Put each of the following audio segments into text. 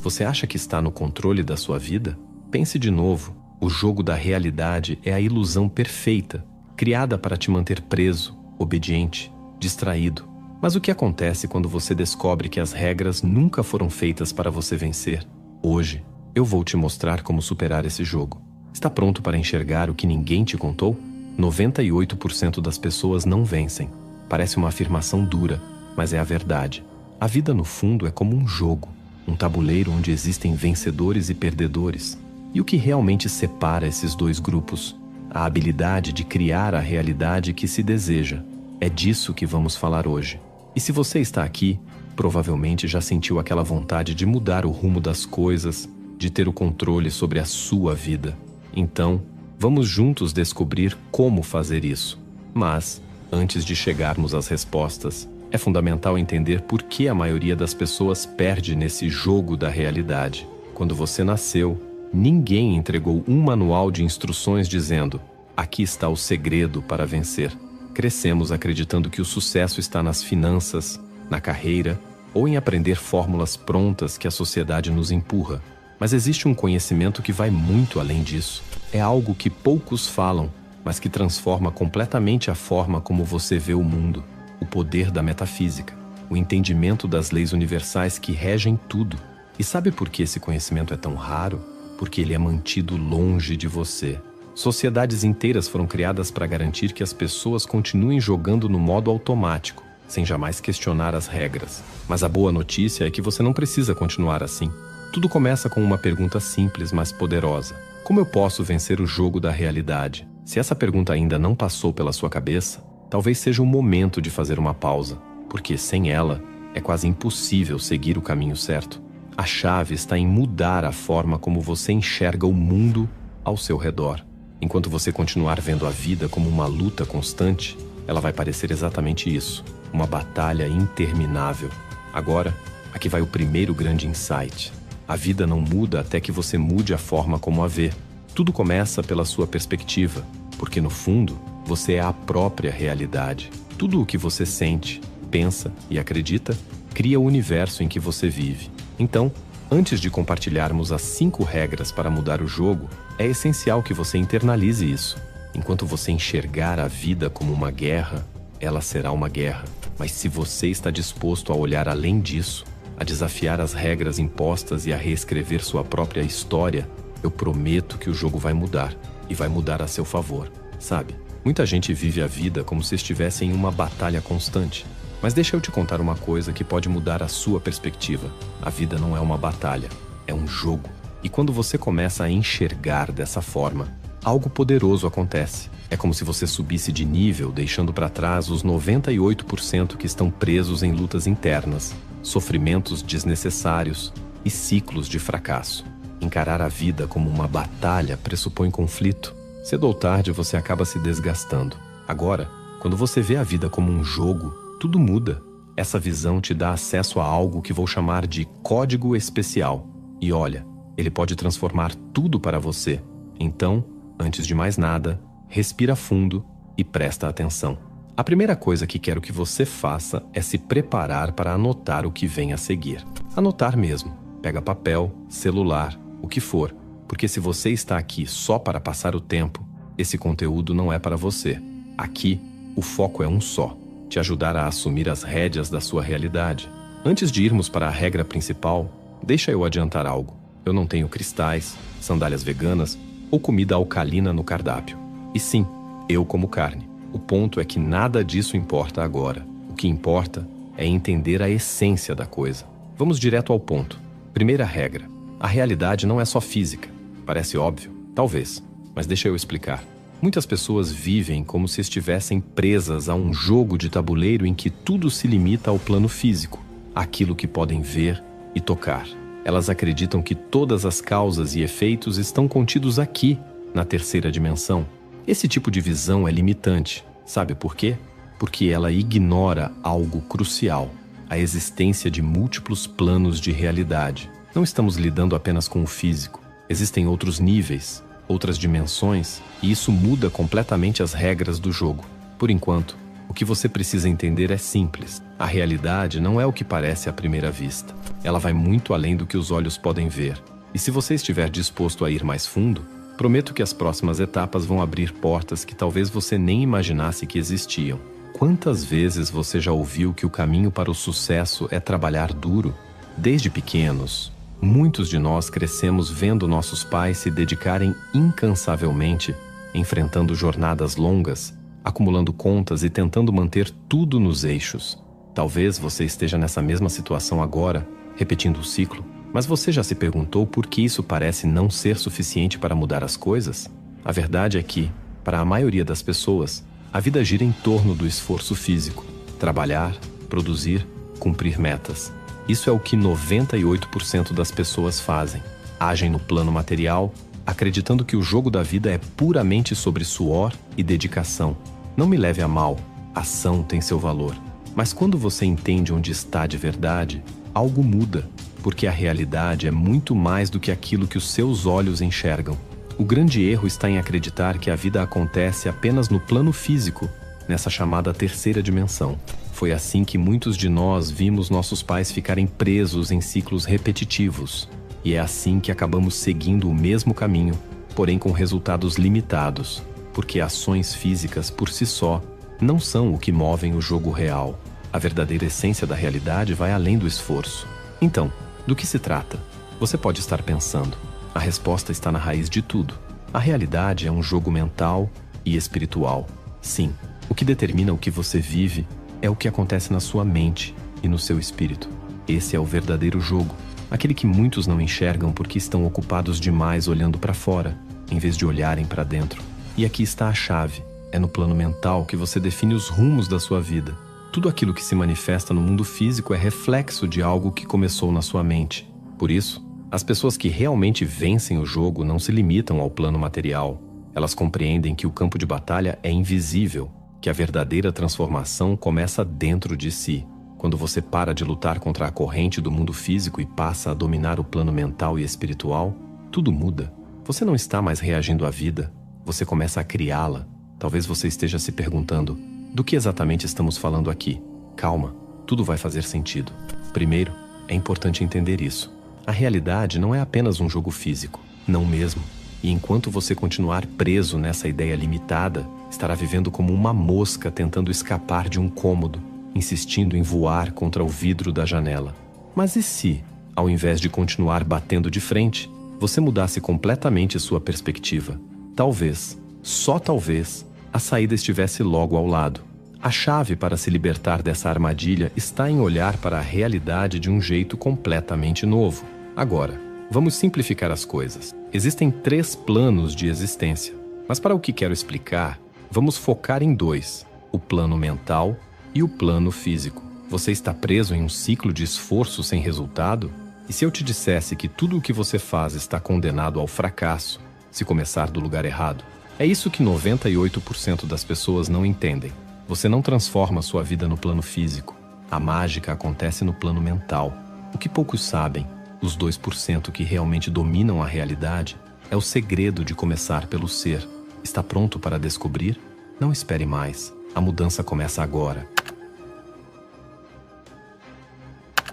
Você acha que está no controle da sua vida? Pense de novo. O jogo da realidade é a ilusão perfeita, criada para te manter preso, obediente, distraído. Mas o que acontece quando você descobre que as regras nunca foram feitas para você vencer? Hoje, eu vou te mostrar como superar esse jogo. Está pronto para enxergar o que ninguém te contou? 98% das pessoas não vencem. Parece uma afirmação dura, mas é a verdade. A vida, no fundo, é como um jogo, um tabuleiro onde existem vencedores e perdedores. E o que realmente separa esses dois grupos? A habilidade de criar a realidade que se deseja. É disso que vamos falar hoje. E se você está aqui, provavelmente já sentiu aquela vontade de mudar o rumo das coisas, de ter o controle sobre a sua vida. Então, vamos juntos descobrir como fazer isso. Mas, antes de chegarmos às respostas, é fundamental entender por que a maioria das pessoas perde nesse jogo da realidade. Quando você nasceu, ninguém entregou um manual de instruções dizendo: aqui está o segredo para vencer. Crescemos acreditando que o sucesso está nas finanças, na carreira ou em aprender fórmulas prontas que a sociedade nos empurra. Mas existe um conhecimento que vai muito além disso. É algo que poucos falam, mas que transforma completamente a forma como você vê o mundo. O poder da metafísica, o entendimento das leis universais que regem tudo. E sabe por que esse conhecimento é tão raro? Porque ele é mantido longe de você. Sociedades inteiras foram criadas para garantir que as pessoas continuem jogando no modo automático, sem jamais questionar as regras. Mas a boa notícia é que você não precisa continuar assim. Tudo começa com uma pergunta simples, mas poderosa. Como eu posso vencer o jogo da realidade? Se essa pergunta ainda não passou pela sua cabeça, talvez seja o momento de fazer uma pausa, porque sem ela, é quase impossível seguir o caminho certo. A chave está em mudar a forma como você enxerga o mundo ao seu redor. Enquanto você continuar vendo a vida como uma luta constante, ela vai parecer exatamente isso, uma batalha interminável. Agora, aqui vai o primeiro grande insight. A vida não muda até que você mude a forma como a vê. Tudo começa pela sua perspectiva, porque no fundo, você é a própria realidade. Tudo o que você sente, pensa e acredita, cria o universo em que você vive. Então, antes de compartilharmos as 5 regras para mudar o jogo, é essencial que você internalize isso. Enquanto você enxergar a vida como uma guerra, ela será uma guerra. Mas se você está disposto a olhar além disso, a desafiar as regras impostas e a reescrever sua própria história, eu prometo que o jogo vai mudar, e vai mudar a seu favor, sabe? Muita gente vive a vida como se estivesse em uma batalha constante. Mas deixa eu te contar uma coisa que pode mudar a sua perspectiva. A vida não é uma batalha, é um jogo. E quando você começa a enxergar dessa forma, algo poderoso acontece. É como se você subisse de nível, deixando para trás os 98% que estão presos em lutas internas, sofrimentos desnecessários e ciclos de fracasso. Encarar a vida como uma batalha pressupõe conflito. Cedo ou tarde você acaba se desgastando. Agora, quando você vê a vida como um jogo, tudo muda. Essa visão te dá acesso a algo que vou chamar de código especial. E olha, ele pode transformar tudo para você. Então, antes de mais nada, respira fundo e presta atenção. A primeira coisa que quero que você faça é se preparar para anotar o que vem a seguir. Anotar mesmo. Pega papel, celular, o que for. Porque se você está aqui só para passar o tempo, esse conteúdo não é para você. Aqui, o foco é um só: te ajudar a assumir as rédeas da sua realidade. Antes de irmos para a regra principal, deixa eu adiantar algo. Eu não tenho cristais, sandálias veganas ou comida alcalina no cardápio. E sim, eu como carne. O ponto é que nada disso importa agora. O que importa é entender a essência da coisa. Vamos direto ao ponto. Primeira regra: a realidade não é só física. Parece óbvio? Talvez, mas deixa eu explicar. Muitas pessoas vivem como se estivessem presas a um jogo de tabuleiro em que tudo se limita ao plano físico, àquilo que podem ver e tocar. Elas acreditam que todas as causas e efeitos estão contidos aqui, na terceira dimensão. Esse tipo de visão é limitante. Sabe por quê? Porque ela ignora algo crucial: a existência de múltiplos planos de realidade. Não estamos lidando apenas com o físico. Existem outros níveis, outras dimensões, e isso muda completamente as regras do jogo. Por enquanto, O que você precisa entender é simples. A realidade não é o que parece à primeira vista. Ela vai muito além do que os olhos podem ver. E se você estiver disposto a ir mais fundo, prometo que as próximas etapas vão abrir portas que talvez você nem imaginasse que existiam. Quantas vezes você já ouviu que o caminho para o sucesso é trabalhar duro? Desde pequenos, muitos de nós crescemos vendo nossos pais se dedicarem incansavelmente, enfrentando jornadas longas, acumulando contas e tentando manter tudo nos eixos. Talvez você esteja nessa mesma situação agora, repetindo o ciclo, mas você já se perguntou por que isso parece não ser suficiente para mudar as coisas? A verdade é que, para a maioria das pessoas, a vida gira em torno do esforço físico. Trabalhar, produzir, cumprir metas. Isso é o que 98% das pessoas fazem. Agem no plano material, acreditando que o jogo da vida é puramente sobre suor e dedicação. Não me leve a mal, a ação tem seu valor. Mas quando você entende onde está de verdade, algo muda, porque a realidade é muito mais do que aquilo que os seus olhos enxergam. O grande erro está em acreditar que a vida acontece apenas no plano físico, nessa chamada terceira dimensão. Foi assim que muitos de nós vimos nossos pais ficarem presos em ciclos repetitivos. E é assim que acabamos seguindo o mesmo caminho, porém com resultados limitados, porque ações físicas por si só não são o que movem o jogo real. A verdadeira essência da realidade vai além do esforço. Então, do que se trata? Você pode estar pensando. A resposta está na raiz de tudo. A realidade é um jogo mental e espiritual. Sim, o que determina o que você vive é o que acontece na sua mente e no seu espírito. Esse é o verdadeiro jogo, aquele que muitos não enxergam porque estão ocupados demais olhando para fora, em vez de olharem para dentro. E aqui está a chave. É no plano mental que você define os rumos da sua vida. Tudo aquilo que se manifesta no mundo físico é reflexo de algo que começou na sua mente. Por isso, as pessoas que realmente vencem o jogo não se limitam ao plano material. Elas compreendem que o campo de batalha é invisível, que a verdadeira transformação começa dentro de si. Quando você para de lutar contra a corrente do mundo físico e passa a dominar o plano mental e espiritual, tudo muda. Você não está mais reagindo à vida, você começa a criá-la. Talvez você esteja se perguntando, do que exatamente estamos falando aqui? Calma, tudo vai fazer sentido. Primeiro, é importante entender isso. A realidade não é apenas um jogo físico, não mesmo. E enquanto você continuar preso nessa ideia limitada, estará vivendo como uma mosca tentando escapar de um cômodo, insistindo em voar contra o vidro da janela. Mas e se, ao invés de continuar batendo de frente, você mudasse completamente sua perspectiva? Talvez, só talvez, a saída estivesse logo ao lado. A chave para se libertar dessa armadilha está em olhar para a realidade de um jeito completamente novo. Agora, vamos simplificar as coisas. Existem 3 planos de existência, mas para o que quero explicar, vamos focar em 2, o plano mental e o plano físico. Você está preso em um ciclo de esforço sem resultado? E se eu te dissesse que tudo o que você faz está condenado ao fracasso, se começar do lugar errado? É isso que 98% das pessoas não entendem. Você não transforma sua vida no plano físico. A mágica acontece no plano mental. O que poucos sabem, os 2% que realmente dominam a realidade, é o segredo de começar pelo ser. Está pronto para descobrir? Não espere mais. A mudança começa agora.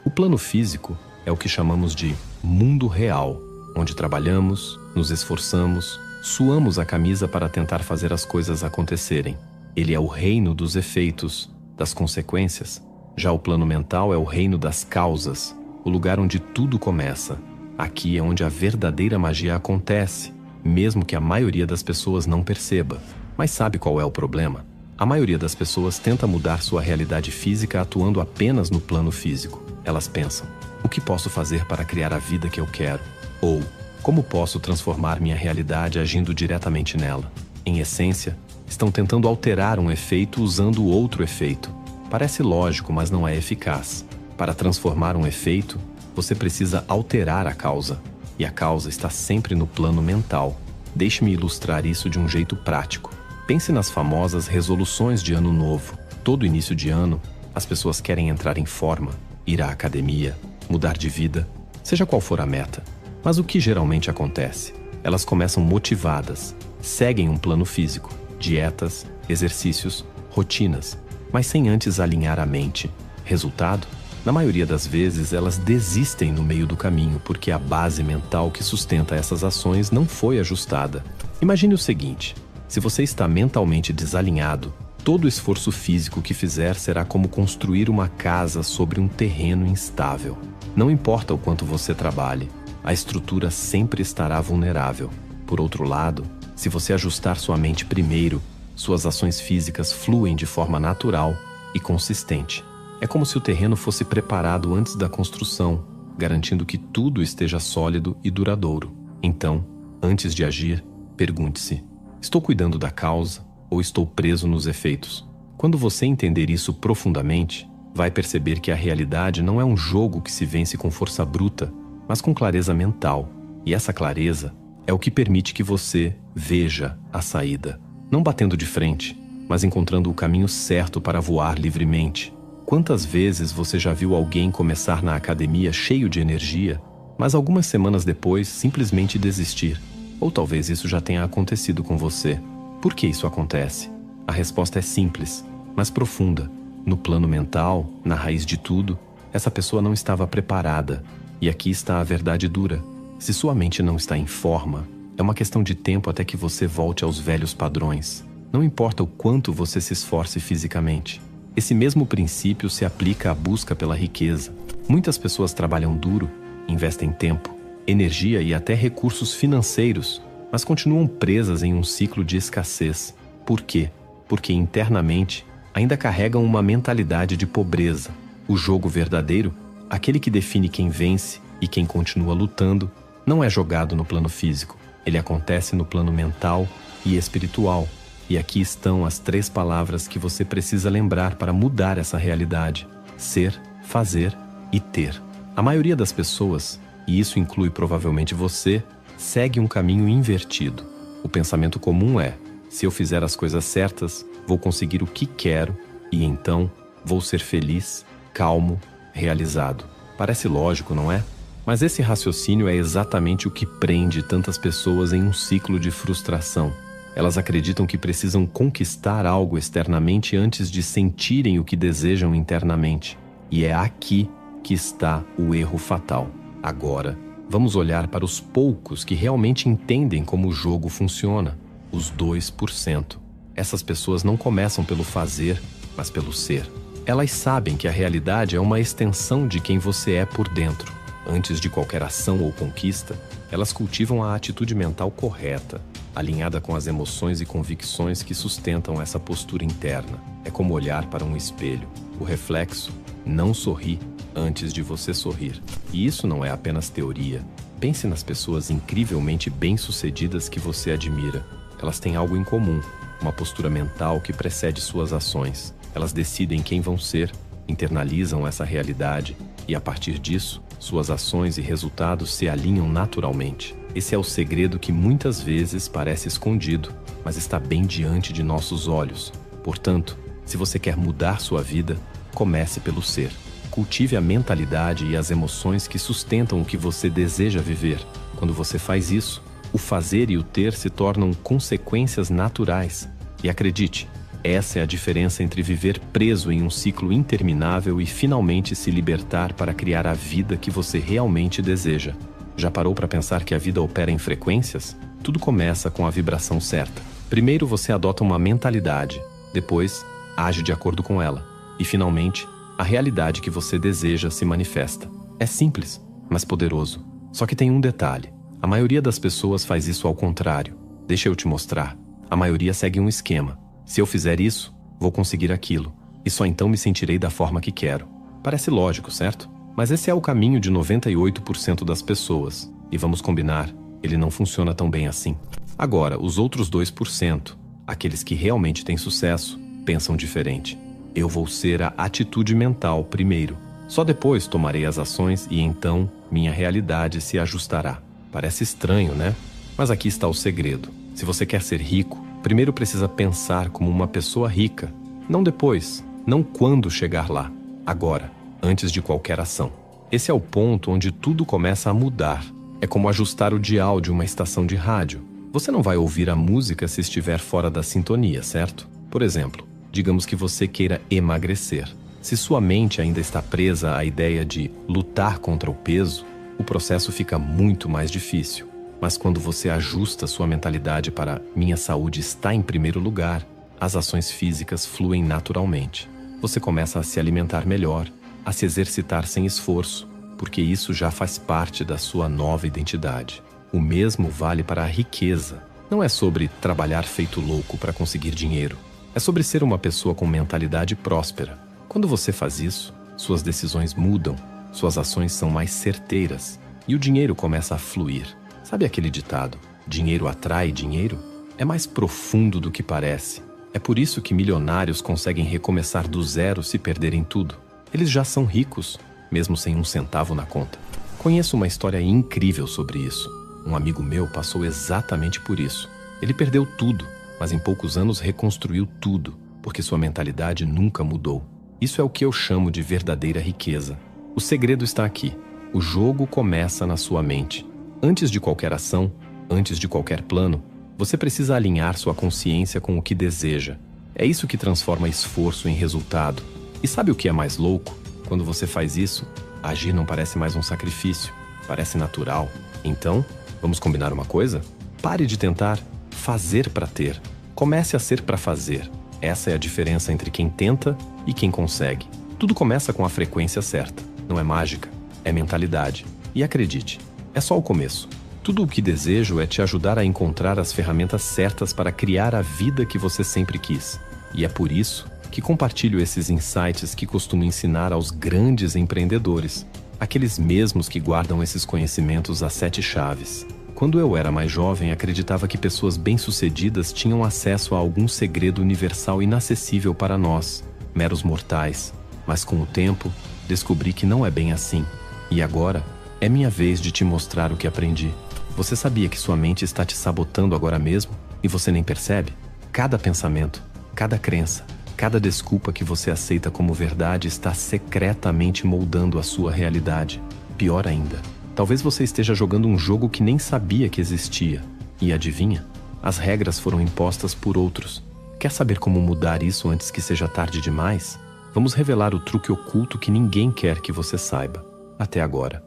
O plano físico é o que chamamos de mundo real, onde trabalhamos, nos esforçamos, suamos a camisa para tentar fazer as coisas acontecerem. Ele é o reino dos efeitos, das consequências. Já o plano mental é o reino das causas, o lugar onde tudo começa. Aqui é onde a verdadeira magia acontece, mesmo que a maioria das pessoas não perceba. Mas sabe qual é o problema? A maioria das pessoas tenta mudar sua realidade física atuando apenas no plano físico. Elas pensam, o que posso fazer para criar a vida que eu quero? Ou, como posso transformar minha realidade agindo diretamente nela? Em essência, estão tentando alterar um efeito usando outro efeito. Parece lógico, mas não é eficaz. Para transformar um efeito, você precisa alterar a causa. E a causa está sempre no plano mental. Deixe-me ilustrar isso de um jeito prático. Pense nas famosas resoluções de ano novo. Todo início de ano, as pessoas querem entrar em forma, ir à academia, mudar de vida, seja qual for a meta. Mas o que geralmente acontece? Elas começam motivadas, seguem um plano físico, dietas, exercícios, rotinas. mas sem antes alinhar a mente. Resultado? Na maioria das vezes, elas desistem no meio do caminho porque a base mental que sustenta essas ações não foi ajustada. Imagine o seguinte: se você está mentalmente desalinhado, todo o esforço físico que fizer será como construir uma casa sobre um terreno instável. Não importa o quanto você trabalhe, a estrutura sempre estará vulnerável. Por outro lado, se você ajustar sua mente primeiro, suas ações físicas fluem de forma natural e consistente. É como se o terreno fosse preparado antes da construção, garantindo que tudo esteja sólido e duradouro. Então, antes de agir, pergunte-se: estou cuidando da causa ou estou preso nos efeitos? Quando você entender isso profundamente, vai perceber que a realidade não é um jogo que se vence com força bruta, mas com clareza mental. E essa clareza é o que permite que você veja a saída, não batendo de frente, mas encontrando o caminho certo para voar livremente. Quantas vezes você já viu alguém começar na academia cheio de energia, mas algumas semanas depois simplesmente desistir? Ou talvez isso já tenha acontecido com você. Por que isso acontece? A resposta é simples, mas profunda. No plano mental, na raiz de tudo, essa pessoa não estava preparada. E aqui está a verdade dura. Se sua mente não está em forma, é uma questão de tempo até que você volte aos velhos padrões. Não importa o quanto você se esforce fisicamente. Esse mesmo princípio se aplica à busca pela riqueza. Muitas pessoas trabalham duro, investem tempo, energia e até recursos financeiros, mas continuam presas em um ciclo de escassez. Por quê? Porque internamente ainda carregam uma mentalidade de pobreza. O jogo verdadeiro, aquele que define quem vence e quem continua lutando, não é jogado no plano físico. Ele acontece no plano mental e espiritual. E aqui estão as 3 palavras que você precisa lembrar para mudar essa realidade: ser, fazer e ter. A maioria das pessoas, e isso inclui provavelmente você, segue um caminho invertido. O pensamento comum é: se eu fizer as coisas certas, vou conseguir o que quero e então vou ser feliz, calmo, realizado. Parece lógico, não é? Mas esse raciocínio é exatamente o que prende tantas pessoas em um ciclo de frustração. Elas acreditam que precisam conquistar algo externamente antes de sentirem o que desejam internamente. E é aqui que está o erro fatal. Agora, vamos olhar para os poucos que realmente entendem como o jogo funciona. Os 2%. Essas pessoas não começam pelo fazer, mas pelo ser. Elas sabem que a realidade é uma extensão de quem você é por dentro. Antes de qualquer ação ou conquista, elas cultivam a atitude mental correta, alinhada com as emoções e convicções que sustentam essa postura interna. É como olhar para um espelho. O reflexo não sorri antes de você sorrir. E isso não é apenas teoria. Pense nas pessoas incrivelmente bem-sucedidas que você admira. Elas têm algo em comum, uma postura mental que precede suas ações. Elas decidem quem vão ser, internalizam essa realidade e, a partir disso, suas ações e resultados se alinham naturalmente. Esse é o segredo que muitas vezes parece escondido, mas está bem diante de nossos olhos. Portanto, se você quer mudar sua vida, comece pelo ser. Cultive a mentalidade e as emoções que sustentam o que você deseja viver. Quando você faz isso, o fazer e o ter se tornam consequências naturais. E acredite, essa é a diferença entre viver preso em um ciclo interminável e finalmente se libertar para criar a vida que você realmente deseja. Já parou para pensar que a vida opera em frequências? Tudo começa com a vibração certa. Primeiro você adota uma mentalidade, depois age de acordo com ela. E finalmente, a realidade que você deseja se manifesta. É simples, mas poderoso. Só que tem um detalhe. A maioria das pessoas faz isso ao contrário. Deixa eu te mostrar. A maioria segue um esquema. Se eu fizer isso, vou conseguir aquilo. E só então me sentirei da forma que quero. Parece lógico, certo? Mas esse é o caminho de 98% das pessoas. E vamos combinar, ele não funciona tão bem assim. Agora, os outros 2%, aqueles que realmente têm sucesso, pensam diferente. Eu vou ser a atitude mental primeiro. Só depois tomarei as ações e então minha realidade se ajustará. Parece estranho, né? Mas aqui está o segredo. Se você quer ser rico, primeiro precisa pensar como uma pessoa rica. Não depois, não quando chegar lá. Agora, antes de qualquer ação. Esse é o ponto onde tudo começa a mudar. É como ajustar o dial de uma estação de rádio. Você não vai ouvir a música se estiver fora da sintonia, certo? Por exemplo, Digamos que você queira emagrecer. Se sua mente ainda está presa à ideia de lutar contra o peso, o processo fica muito mais difícil. Mas quando você ajusta sua mentalidade para minha saúde está em primeiro lugar, as ações físicas fluem naturalmente. Você começa a se alimentar melhor, a se exercitar sem esforço, porque isso já faz parte da sua nova identidade. O mesmo vale para a riqueza. Não é sobre trabalhar feito louco para conseguir dinheiro. É sobre ser uma pessoa com mentalidade próspera. Quando você faz isso, suas decisões mudam, suas ações são mais certeiras e o dinheiro começa a fluir. Sabe aquele ditado, dinheiro atrai dinheiro? É mais profundo do que parece. É por isso que milionários conseguem recomeçar do zero se perderem tudo. Eles já são ricos, mesmo sem um centavo na conta. Conheço uma história incrível sobre isso. Um amigo meu passou exatamente por isso. Ele perdeu tudo, mas em poucos anos reconstruiu tudo, porque sua mentalidade nunca mudou. Isso é o que eu chamo de verdadeira riqueza. O segredo está aqui. O jogo começa na sua mente. Antes de qualquer ação, antes de qualquer plano, você precisa alinhar sua consciência com o que deseja. É isso que transforma esforço em resultado. E sabe o que é mais louco? Quando você faz isso, agir não parece mais um sacrifício, parece natural. Então, vamos combinar uma coisa? Pare de tentar fazer para ter. Comece a ser para fazer. Essa é a diferença entre quem tenta e quem consegue. Tudo começa com a frequência certa. Não é mágica, é mentalidade. E acredite, é só o começo. Tudo o que desejo é te ajudar a encontrar as ferramentas certas para criar a vida que você sempre quis. E é por isso que compartilho esses insights que costumo ensinar aos grandes empreendedores, aqueles mesmos que guardam esses conhecimentos às 7 chaves. Quando eu era mais jovem, acreditava que pessoas bem-sucedidas tinham acesso a algum segredo universal inacessível para nós, meros mortais. Mas com o tempo, descobri que não é bem assim. E agora, é minha vez de te mostrar o que aprendi. Você sabia que sua mente está te sabotando agora mesmo e você nem percebe? Cada pensamento, cada crença, cada desculpa que você aceita como verdade está secretamente moldando a sua realidade. Pior ainda, talvez você esteja jogando um jogo que nem sabia que existia. E adivinha? As regras foram impostas por outros. Quer saber como mudar isso antes que seja tarde demais? Vamos revelar o truque oculto que ninguém quer que você saiba. Até agora.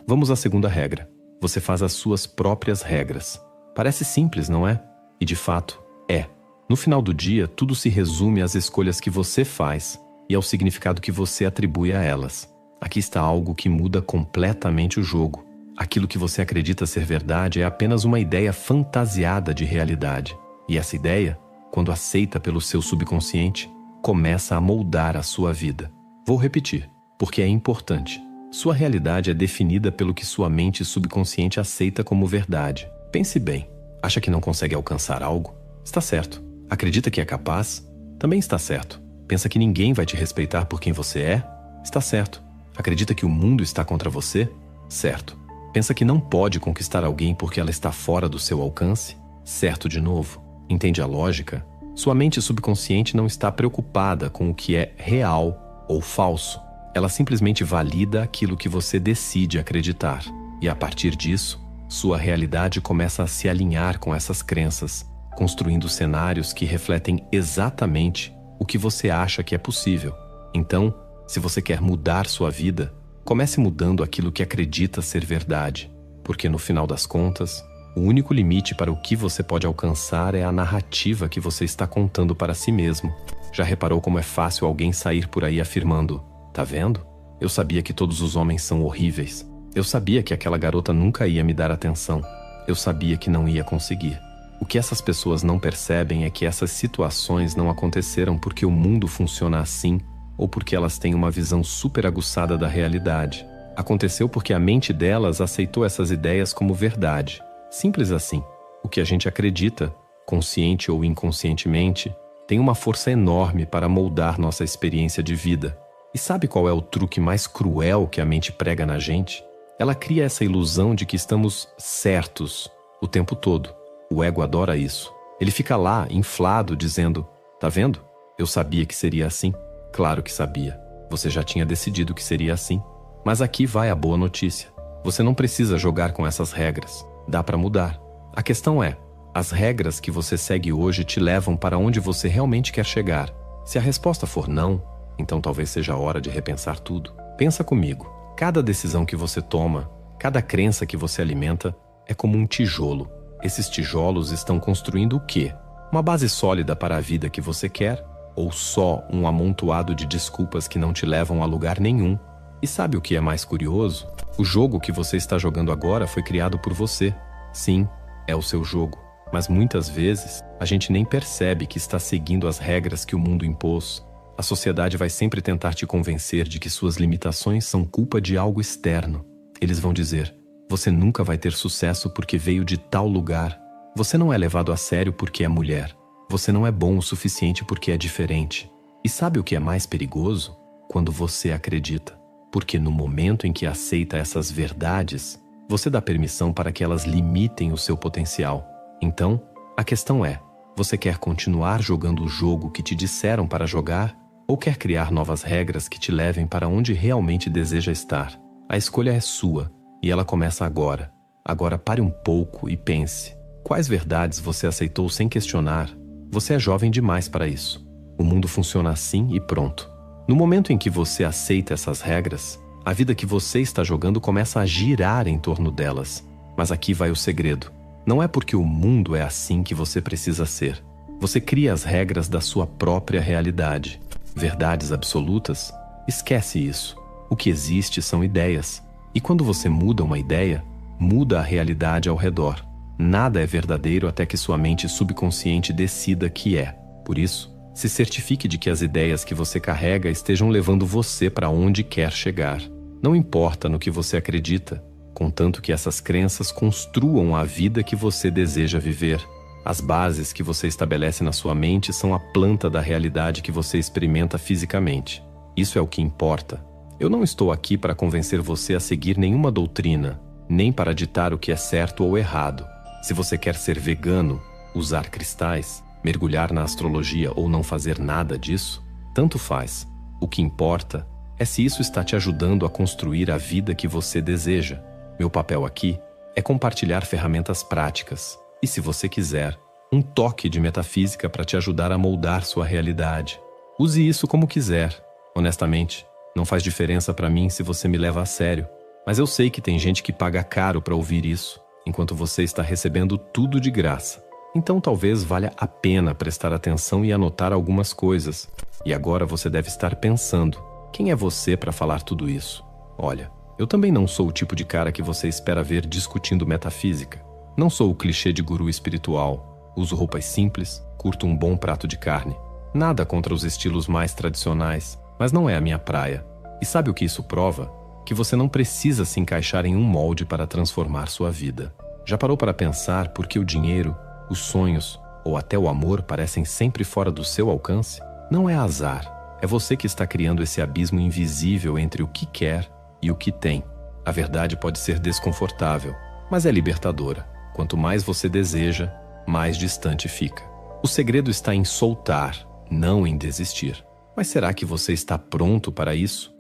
Vamos à segunda regra. Você faz as suas próprias regras. Parece simples, não é? E de fato, é. No final do dia, tudo se resume às escolhas que você faz e ao significado que você atribui a elas. Aqui está algo que muda completamente o jogo. Aquilo que você acredita ser verdade é apenas uma ideia fantasiada de realidade. E essa ideia, quando aceita pelo seu subconsciente, começa a moldar a sua vida. Vou repetir, porque é importante. Sua realidade é definida pelo que sua mente subconsciente aceita como verdade. Pense bem. Acha que não consegue alcançar algo? Está certo. Acredita que é capaz? Também está certo. Pensa que ninguém vai te respeitar por quem você é? Está certo. Acredita que o mundo está contra você? Certo. Pensa que não pode conquistar alguém porque ela está fora do seu alcance? Certo de novo. Entende a lógica? Sua mente subconsciente não está preocupada com o que é real ou falso. Ela simplesmente valida aquilo que você decide acreditar. E a partir disso, sua realidade começa a se alinhar com essas crenças, construindo cenários que refletem exatamente o que você acha que é possível. Então, se você quer mudar sua vida, comece mudando aquilo que acredita ser verdade. Porque no final das contas, o único limite para o que você pode alcançar é a narrativa que você está contando para si mesmo. Já reparou como é fácil alguém sair por aí afirmando: "Tá vendo? Eu sabia que todos os homens são horríveis. Eu sabia que aquela garota nunca ia me dar atenção. Eu sabia que não ia conseguir." O que essas pessoas não percebem é que essas situações não aconteceram porque o mundo funciona assim ou porque elas têm uma visão super aguçada da realidade. Aconteceu porque a mente delas aceitou essas ideias como verdade. Simples assim. O que a gente acredita, consciente ou inconscientemente, tem uma força enorme para moldar nossa experiência de vida. E sabe qual é o truque mais cruel que a mente prega na gente? Ela cria essa ilusão de que estamos certos o tempo todo. O ego adora isso. Ele fica lá, inflado, dizendo: "Tá vendo? Eu sabia que seria assim." Claro que sabia. Você já tinha decidido que seria assim. Mas aqui vai a boa notícia. Você não precisa jogar com essas regras. Dá para mudar. A questão é, As regras que você segue hoje te levam para onde você realmente quer chegar. Se a resposta for não, então talvez seja a hora de repensar tudo. Pensa comigo. Cada decisão que você toma, cada crença que você alimenta, é como um tijolo. Esses tijolos estão construindo o quê? Uma base sólida para a vida que você quer? Ou só um amontoado de desculpas que não te levam a lugar nenhum? E sabe o que é mais curioso? O jogo que você está jogando agora foi criado por você. Sim, é o seu jogo. Mas muitas vezes, a gente nem percebe que está seguindo as regras que o mundo impôs. A sociedade vai sempre tentar te convencer de que suas limitações são culpa de algo externo. Eles vão dizer: você nunca vai ter sucesso porque veio de tal lugar. Você não é levado a sério porque é mulher. Você não é bom o suficiente porque é diferente. E sabe o que é mais perigoso? Quando você acredita. Porque no momento em que aceita essas verdades, você dá permissão para que elas limitem o seu potencial. Então, a questão é: você quer continuar jogando o jogo que te disseram para jogar? Ou quer criar novas regras que te levem para onde realmente deseja estar? A escolha é sua, e ela começa agora. Agora pare um pouco e pense. Quais verdades você aceitou sem questionar? Você é jovem demais para isso. O mundo funciona assim e pronto. No momento em que você aceita essas regras, a vida que você está jogando começa a girar em torno delas. Mas aqui vai o segredo. Não é porque o mundo é assim que você precisa ser. Você cria as regras da sua própria realidade. Verdades absolutas? Esquece isso. O que existe são ideias. E quando você muda uma ideia, muda a realidade ao redor. Nada é verdadeiro até que sua mente subconsciente decida que é. Por isso, se certifique de que as ideias que você carrega estejam levando você para onde quer chegar. Não importa no que você acredita, contanto que essas crenças construam a vida que você deseja viver. As bases que você estabelece na sua mente são a planta da realidade que você experimenta fisicamente. Isso é o que importa. Eu não estou aqui para convencer você a seguir nenhuma doutrina, nem para ditar o que é certo ou errado. Se você quer ser vegano, usar cristais, mergulhar na astrologia ou não fazer nada disso, tanto faz. O que importa é se isso está te ajudando a construir a vida que você deseja. Meu papel aqui é compartilhar ferramentas práticas e, se você quiser, um toque de metafísica para te ajudar a moldar sua realidade. Use isso como quiser. Honestamente, não faz diferença para mim se você me leva a sério, mas eu sei que tem gente que paga caro para ouvir isso, enquanto você está recebendo tudo de graça. Então talvez valha a pena prestar atenção e anotar algumas coisas. E agora você deve estar pensando: quem é você para falar tudo isso? Olha, eu também não sou o tipo de cara que você espera ver discutindo metafísica. Não sou o clichê de guru espiritual. Uso roupas simples, curto um bom prato de carne. Nada contra os estilos mais tradicionais, mas não é a minha praia. E sabe o que isso prova? Que você não precisa se encaixar em um molde para transformar sua vida. Já parou para pensar por que o dinheiro, os sonhos ou até o amor parecem sempre fora do seu alcance? Não é azar. É você que está criando esse abismo invisível entre o que quer e o que tem. A verdade pode ser desconfortável, mas é libertadora. Quanto mais você deseja, mais distante fica. O segredo está em soltar, não em desistir. Mas será que você está pronto para isso?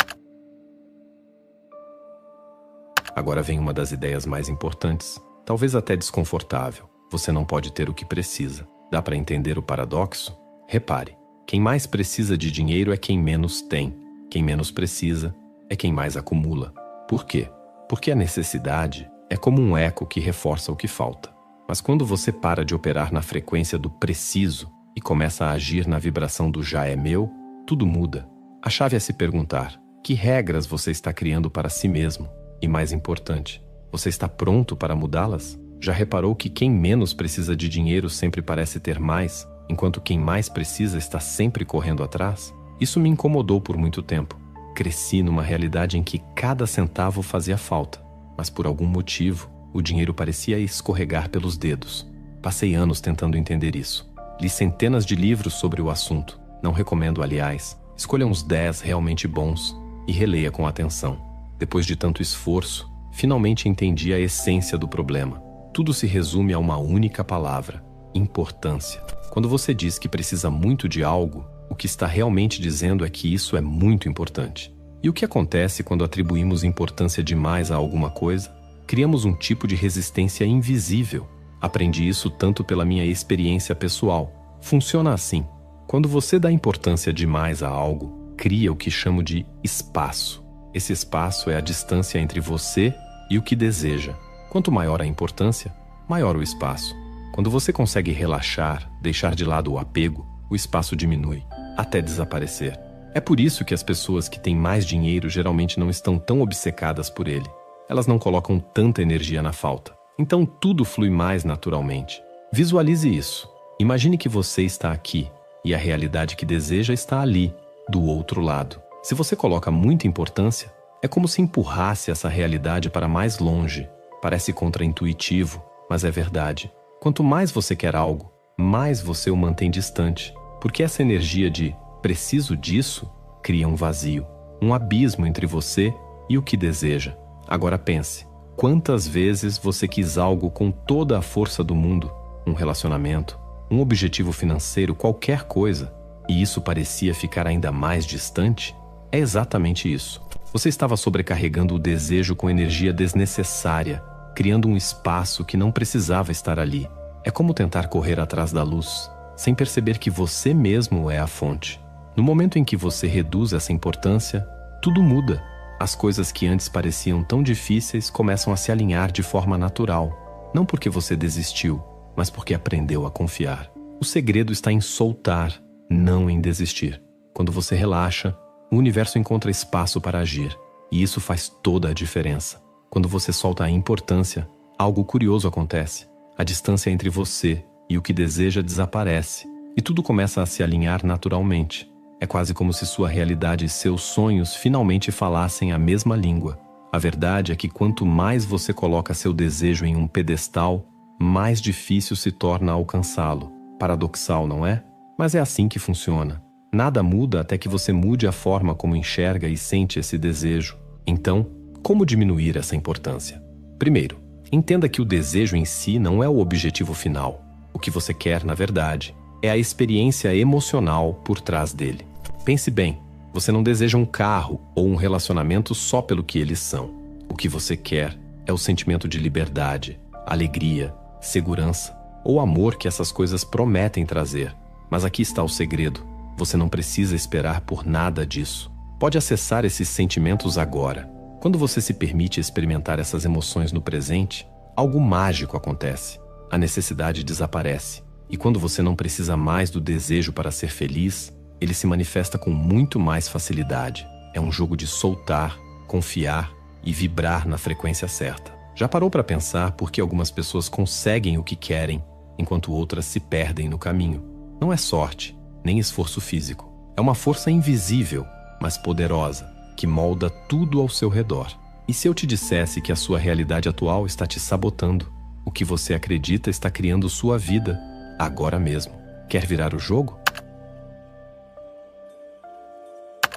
Agora vem uma das ideias mais importantes, talvez até desconfortável. Você não pode ter o que precisa. Dá para entender o paradoxo? Repare, quem mais precisa de dinheiro é quem menos tem. Quem menos precisa é quem mais acumula. Por quê? Porque a necessidade é como um eco que reforça o que falta. Mas quando você para de operar na frequência do preciso e começa a agir na vibração do já é meu, tudo muda. A chave é se perguntar: que regras você está criando para si mesmo? E mais importante, você está pronto para mudá-las? Já reparou que quem menos precisa de dinheiro sempre parece ter mais, enquanto quem mais precisa está sempre correndo atrás? Isso me incomodou por muito tempo. Cresci numa realidade em que cada centavo fazia falta, mas por algum motivo, o dinheiro parecia escorregar pelos dedos. Passei anos tentando entender isso. Li centenas de livros sobre o assunto. Não recomendo, aliás. Escolha uns 10 realmente bons e releia com atenção. Depois de tanto esforço, finalmente entendi a essência do problema. Tudo se resume a uma única palavra: importância. Quando você diz que precisa muito de algo, o que está realmente dizendo é que isso é muito importante. E o que acontece quando atribuímos importância demais a alguma coisa? Criamos um tipo de resistência invisível. Aprendi isso tanto pela minha experiência pessoal. Funciona assim. Quando você dá importância demais a algo, cria o que chamo de espaço. Esse espaço é a distância entre você e o que deseja. Quanto maior a importância, maior o espaço. Quando você consegue relaxar, deixar de lado o apego, o espaço diminui, até desaparecer. É por isso que as pessoas que têm mais dinheiro geralmente não estão tão obcecadas por ele. Elas não colocam tanta energia na falta. Então tudo flui mais naturalmente. Visualize isso. Imagine que você está aqui e a realidade que deseja está ali, do outro lado. Se você coloca muita importância, é como se empurrasse essa realidade para mais longe. Parece contraintuitivo, mas é verdade. Quanto mais você quer algo, mais você o mantém distante, porque essa energia de preciso disso cria um vazio, um abismo entre você e o que deseja. Agora pense, quantas vezes você quis algo com toda a força do mundo, um relacionamento, um objetivo financeiro, qualquer coisa, e isso parecia ficar ainda mais distante? É exatamente isso. Você estava sobrecarregando o desejo com energia desnecessária, criando um espaço que não precisava estar ali. É como tentar correr atrás da luz, sem perceber que você mesmo é a fonte. No momento em que você reduz essa importância, tudo muda. As coisas que antes pareciam tão difíceis começam a se alinhar de forma natural. Não porque você desistiu, mas porque aprendeu a confiar. O segredo está em soltar, não em desistir. Quando você relaxa, o universo encontra espaço para agir. E isso faz toda a diferença. Quando você solta a importância, algo curioso acontece. A distância entre você e o que deseja desaparece. E tudo começa a se alinhar naturalmente. É quase como se sua realidade e seus sonhos finalmente falassem a mesma língua. A verdade é que quanto mais você coloca seu desejo em um pedestal, mais difícil se torna alcançá-lo. Paradoxal, não é? Mas é assim que funciona. Nada muda até que você mude a forma como enxerga e sente esse desejo. Então, como diminuir essa importância? Primeiro, entenda que o desejo em si não é o objetivo final. O que você quer, na verdade, é a experiência emocional por trás dele. Pense bem, você não deseja um carro ou um relacionamento só pelo que eles são. O que você quer é o sentimento de liberdade, alegria, segurança ou amor que essas coisas prometem trazer. Mas aqui está o segredo. Você não precisa esperar por nada disso. Pode acessar esses sentimentos agora. Quando você se permite experimentar essas emoções no presente, algo mágico acontece. A necessidade desaparece. E quando você não precisa mais do desejo para ser feliz, ele se manifesta com muito mais facilidade. É um jogo de soltar, confiar e vibrar na frequência certa. Já parou para pensar por que algumas pessoas conseguem o que querem, enquanto outras se perdem no caminho? Não é sorte, nem esforço físico. É uma força invisível, mas poderosa, que molda tudo ao seu redor. E se eu te dissesse que a sua realidade atual está te sabotando? O que você acredita está criando sua vida, agora mesmo. Quer virar o jogo?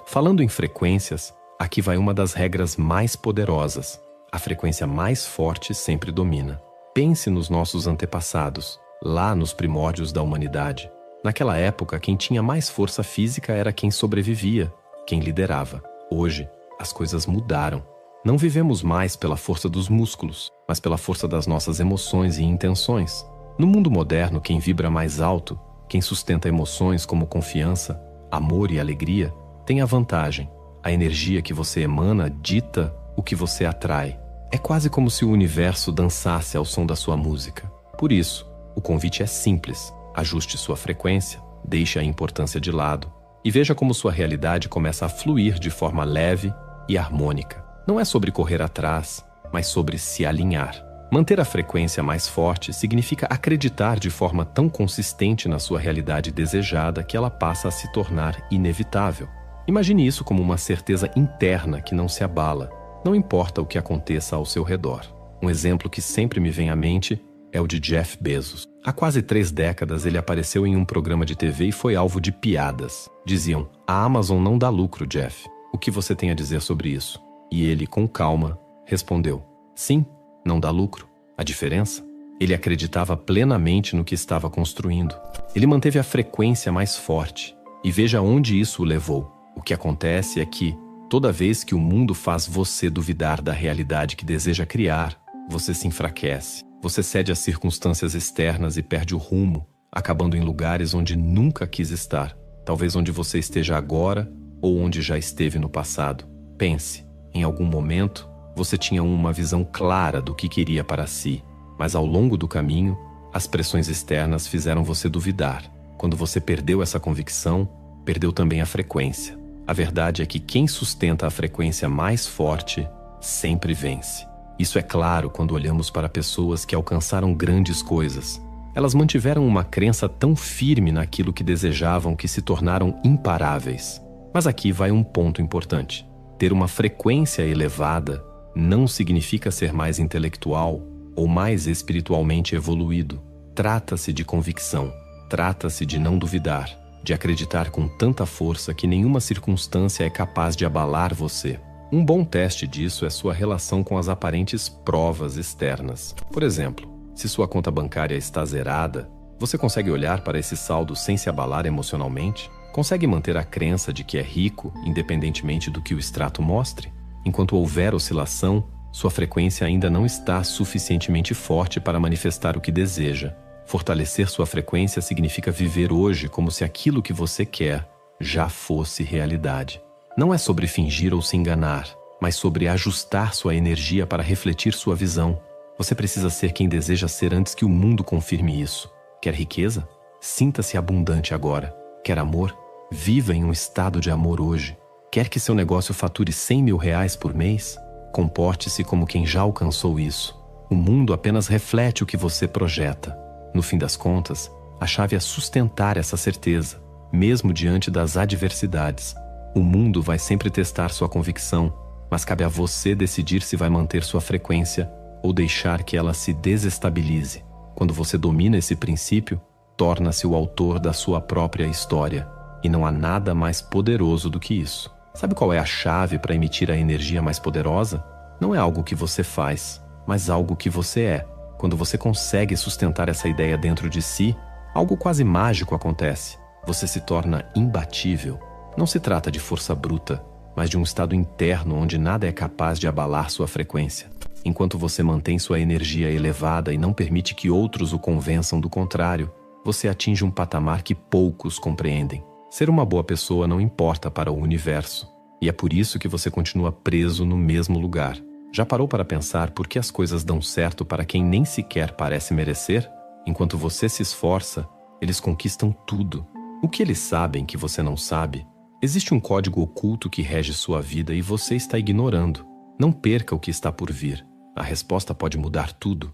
Falando em frequências, aqui vai uma das regras mais poderosas. A frequência mais forte sempre domina. Pense nos nossos antepassados, lá nos primórdios da humanidade. Naquela época, quem tinha mais força física era quem sobrevivia, quem liderava. Hoje, as coisas mudaram. Não vivemos mais pela força dos músculos, mas pela força das nossas emoções e intenções. No mundo moderno, quem vibra mais alto, quem sustenta emoções como confiança, amor e alegria, tem a vantagem. A energia que você emana dita o que você atrai. É quase como se o universo dançasse ao som da sua música. Por isso, o convite é simples. Ajuste sua frequência, deixe a importância de lado e veja como sua realidade começa a fluir de forma leve e harmônica. Não é sobre correr atrás, mas sobre se alinhar. Manter a frequência mais forte significa acreditar de forma tão consistente na sua realidade desejada que ela passa a se tornar inevitável. Imagine isso como uma certeza interna que não se abala, não importa o que aconteça ao seu redor. Um exemplo que sempre me vem à mente é o de Jeff Bezos. Há quase 3 décadas ele apareceu em um programa de TV e foi alvo de piadas. Diziam, a Amazon não dá lucro, Jeff. O que você tem a dizer sobre isso? E ele, com calma, respondeu, sim, não dá lucro. A diferença? Ele acreditava plenamente no que estava construindo. Ele manteve a frequência mais forte. E veja onde isso o levou. O que acontece é que, toda vez que o mundo faz você duvidar da realidade que deseja criar, você se enfraquece. Você cede às circunstâncias externas e perde o rumo, acabando em lugares onde nunca quis estar, talvez onde você esteja agora ou onde já esteve no passado. Pense, em algum momento, você tinha uma visão clara do que queria para si, mas ao longo do caminho, as pressões externas fizeram você duvidar. Quando você perdeu essa convicção, perdeu também a frequência. A verdade é que quem sustenta a frequência mais forte sempre vence. Isso é claro quando olhamos para pessoas que alcançaram grandes coisas. Elas mantiveram uma crença tão firme naquilo que desejavam que se tornaram imparáveis. Mas aqui vai um ponto importante. Ter uma frequência elevada não significa ser mais intelectual ou mais espiritualmente evoluído. Trata-se de convicção. Trata-se de não duvidar, de acreditar com tanta força que nenhuma circunstância é capaz de abalar você. Um bom teste disso é sua relação com as aparentes provas externas. Por exemplo, se sua conta bancária está zerada, você consegue olhar para esse saldo sem se abalar emocionalmente? Consegue manter a crença de que é rico, independentemente do que o extrato mostre? Enquanto houver oscilação, sua frequência ainda não está suficientemente forte para manifestar o que deseja. Fortalecer sua frequência significa viver hoje como se aquilo que você quer já fosse realidade. Não é sobre fingir ou se enganar, mas sobre ajustar sua energia para refletir sua visão. Você precisa ser quem deseja ser antes que o mundo confirme isso. Quer riqueza? Sinta-se abundante agora. Quer amor? Viva em um estado de amor hoje. Quer que seu negócio fature R$100 mil por mês? Comporte-se como quem já alcançou isso. O mundo apenas reflete o que você projeta. No fim das contas, a chave é sustentar essa certeza, mesmo diante das adversidades. O mundo vai sempre testar sua convicção, mas cabe a você decidir se vai manter sua frequência ou deixar que ela se desestabilize. Quando você domina esse princípio, torna-se o autor da sua própria história. E não há nada mais poderoso do que isso. Sabe qual é a chave para emitir a energia mais poderosa? Não é algo que você faz, mas algo que você é. Quando você consegue sustentar essa ideia dentro de si, algo quase mágico acontece. Você se torna imbatível. Não se trata de força bruta, mas de um estado interno onde nada é capaz de abalar sua frequência. Enquanto você mantém sua energia elevada e não permite que outros o convençam do contrário, você atinge um patamar que poucos compreendem. Ser uma boa pessoa não importa para o universo, e é por isso que você continua preso no mesmo lugar. Já parou para pensar por que as coisas dão certo para quem nem sequer parece merecer? Enquanto você se esforça, eles conquistam tudo. O que eles sabem que você não sabe? Existe um código oculto que rege sua vida e você está ignorando. Não perca o que está por vir. A resposta pode mudar tudo.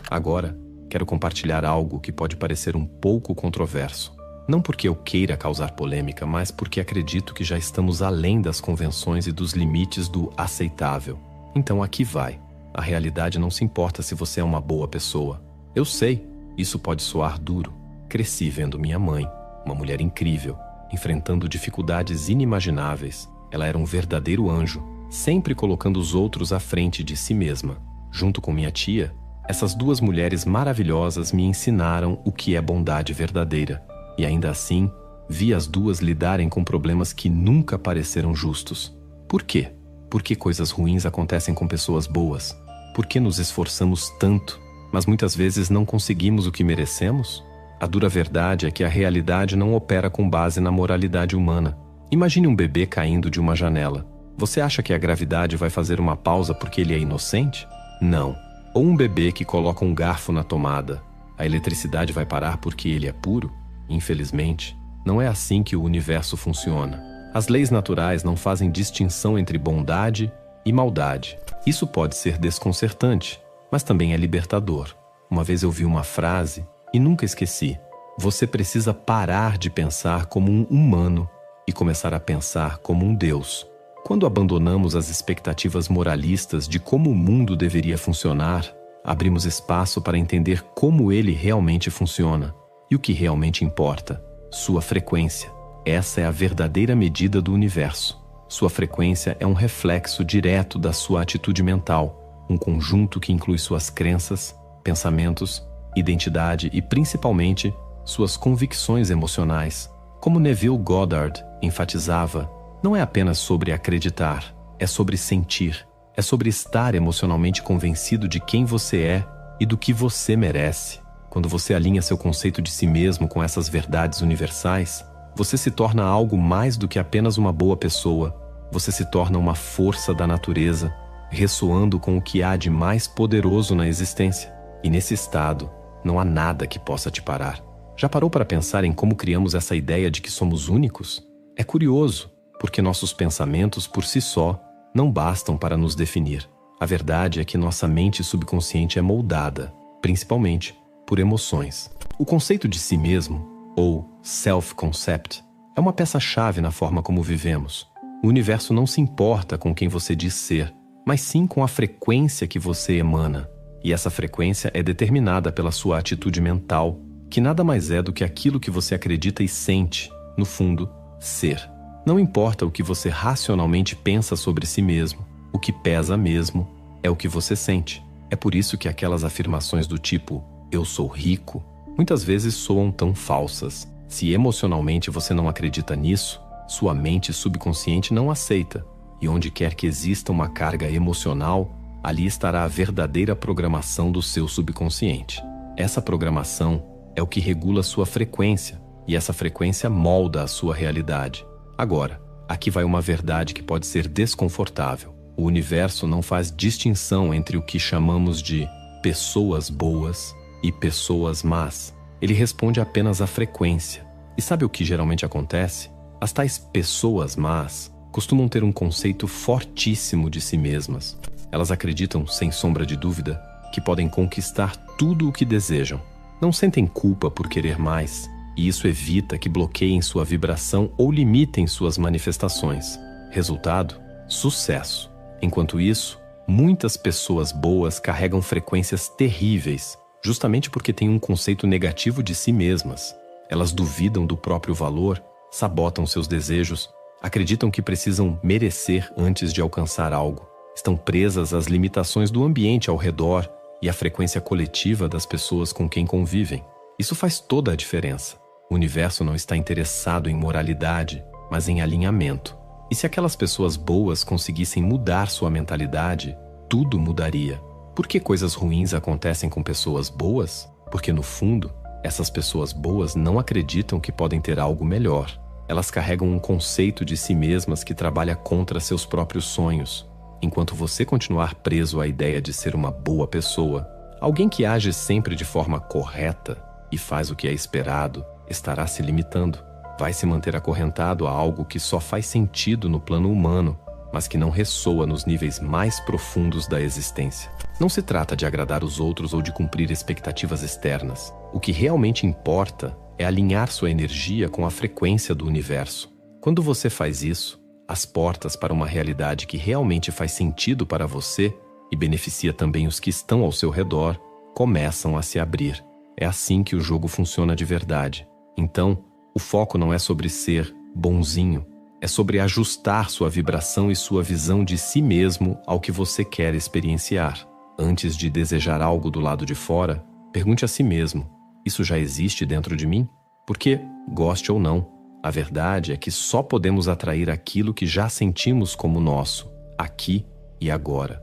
Agora, quero compartilhar algo que pode parecer um pouco controverso. Não porque eu queira causar polêmica, mas porque acredito que já estamos além das convenções e dos limites do aceitável. Então aqui vai. A realidade não se importa se você é uma boa pessoa. Eu sei, isso pode soar duro. Cresci vendo minha mãe, uma mulher incrível, enfrentando dificuldades inimagináveis. Ela era um verdadeiro anjo, sempre colocando os outros à frente de si mesma. Junto com minha tia, essas duas mulheres maravilhosas me ensinaram o que é bondade verdadeira. E ainda assim, vi as duas lidarem com problemas que nunca pareceram justos. Por quê? Por que coisas ruins acontecem com pessoas boas? Por que nos esforçamos tanto, mas muitas vezes não conseguimos o que merecemos? A dura verdade é que a realidade não opera com base na moralidade humana. Imagine um bebê caindo de uma janela. Você acha que a gravidade vai fazer uma pausa porque ele é inocente? Não. Ou um bebê que coloca um garfo na tomada. A eletricidade vai parar porque ele é puro? Infelizmente, não é assim que o universo funciona. As leis naturais não fazem distinção entre bondade e maldade. Isso pode ser desconcertante, mas também é libertador. Uma vez eu vi uma frase e nunca esqueci. Você precisa parar de pensar como um humano e começar a pensar como um Deus. Quando abandonamos as expectativas moralistas de como o mundo deveria funcionar, abrimos espaço para entender como ele realmente funciona. E o que realmente importa? Sua frequência. Essa é a verdadeira medida do universo. Sua frequência é um reflexo direto da sua atitude mental, um conjunto que inclui suas crenças, pensamentos, identidade e, principalmente, suas convicções emocionais. Como Neville Goddard enfatizava, não é apenas sobre acreditar, é sobre sentir. É sobre estar emocionalmente convencido de quem você é e do que você merece. Quando você alinha seu conceito de si mesmo com essas verdades universais, você se torna algo mais do que apenas uma boa pessoa. Você se torna uma força da natureza, ressoando com o que há de mais poderoso na existência. E nesse estado, não há nada que possa te parar. Já parou para pensar em como criamos essa ideia de que somos únicos? É curioso, porque nossos pensamentos por si só não bastam para nos definir. A verdade é que nossa mente subconsciente é moldada, principalmente, por emoções. O conceito de si mesmo, ou self-concept, é uma peça-chave na forma como vivemos. O universo não se importa com quem você diz ser, mas sim com a frequência que você emana. E essa frequência é determinada pela sua atitude mental, que nada mais é do que aquilo que você acredita e sente, no fundo, ser. Não importa o que você racionalmente pensa sobre si mesmo, o que pesa mesmo é o que você sente. É por isso que aquelas afirmações do tipo "eu sou rico" muitas vezes soam tão falsas. Se emocionalmente você não acredita nisso, sua mente subconsciente não aceita. E onde quer que exista uma carga emocional, ali estará a verdadeira programação do seu subconsciente. Essa programação é o que regula sua frequência, e essa frequência molda a sua realidade. Agora, aqui vai uma verdade que pode ser desconfortável. O universo não faz distinção entre o que chamamos de pessoas boas e pessoas más. Ele responde apenas à frequência. E sabe o que geralmente acontece? As tais pessoas más costumam ter um conceito fortíssimo de si mesmas. Elas acreditam, sem sombra de dúvida, que podem conquistar tudo o que desejam. Não sentem culpa por querer mais, e isso evita que bloqueiem sua vibração ou limitem suas manifestações. Resultado? Sucesso. Enquanto isso, muitas pessoas boas carregam frequências terríveis, justamente porque têm um conceito negativo de si mesmas. Elas duvidam do próprio valor, sabotam seus desejos, acreditam que precisam merecer antes de alcançar algo. Estão presas às limitações do ambiente ao redor e à frequência coletiva das pessoas com quem convivem. Isso faz toda a diferença. O universo não está interessado em moralidade, mas em alinhamento. E se aquelas pessoas boas conseguissem mudar sua mentalidade, tudo mudaria. Por que coisas ruins acontecem com pessoas boas? Porque, no fundo, essas pessoas boas não acreditam que podem ter algo melhor. Elas carregam um conceito de si mesmas que trabalha contra seus próprios sonhos. Enquanto você continuar preso à ideia de ser uma boa pessoa, alguém que age sempre de forma correta e faz o que é esperado, estará se limitando. Vai se manter acorrentado a algo que só faz sentido no plano humano, mas que não ressoa nos níveis mais profundos da existência. Não se trata de agradar os outros ou de cumprir expectativas externas. O que realmente importa é alinhar sua energia com a frequência do universo. Quando você faz isso, as portas para uma realidade que realmente faz sentido para você e beneficia também os que estão ao seu redor, começam a se abrir. É assim que o jogo funciona de verdade. Então, o foco não é sobre ser bonzinho, é sobre ajustar sua vibração e sua visão de si mesmo ao que você quer experienciar. Antes de desejar algo do lado de fora, pergunte a si mesmo: isso já existe dentro de mim? Porque, goste ou não, a verdade é que só podemos atrair aquilo que já sentimos como nosso, aqui e agora.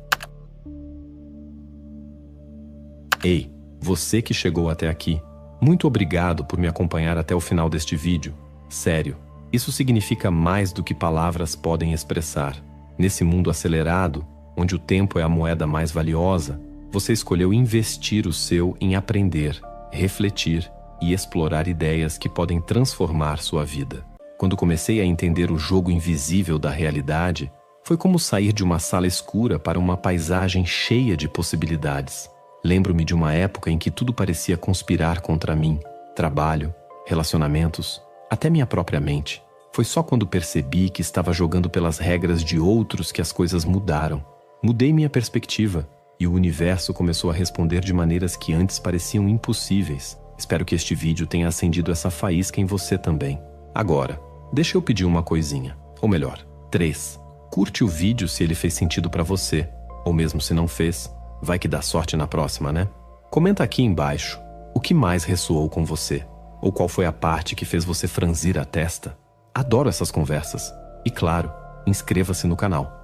Ei, você que chegou até aqui, muito obrigado por me acompanhar até o final deste vídeo. Sério, isso significa mais do que palavras podem expressar. Nesse mundo acelerado, onde o tempo é a moeda mais valiosa, você escolheu investir o seu em aprender, refletir e explorar ideias que podem transformar sua vida. Quando comecei a entender o jogo invisível da realidade, foi como sair de uma sala escura para uma paisagem cheia de possibilidades. Lembro-me de uma época em que tudo parecia conspirar contra mim. Trabalho, relacionamentos, até minha própria mente. Foi só quando percebi que estava jogando pelas regras de outros que as coisas mudaram. Mudei minha perspectiva e o universo começou a responder de maneiras que antes pareciam impossíveis. Espero que este vídeo tenha acendido essa faísca em você também. Agora, deixa eu pedir uma coisinha. Ou melhor, 3. Curte o vídeo se ele fez sentido para você. Ou mesmo se não fez, vai que dá sorte na próxima, né? Comenta aqui embaixo o que mais ressoou com você. Ou qual foi a parte que fez você franzir a testa. Adoro essas conversas. E claro, inscreva-se no canal.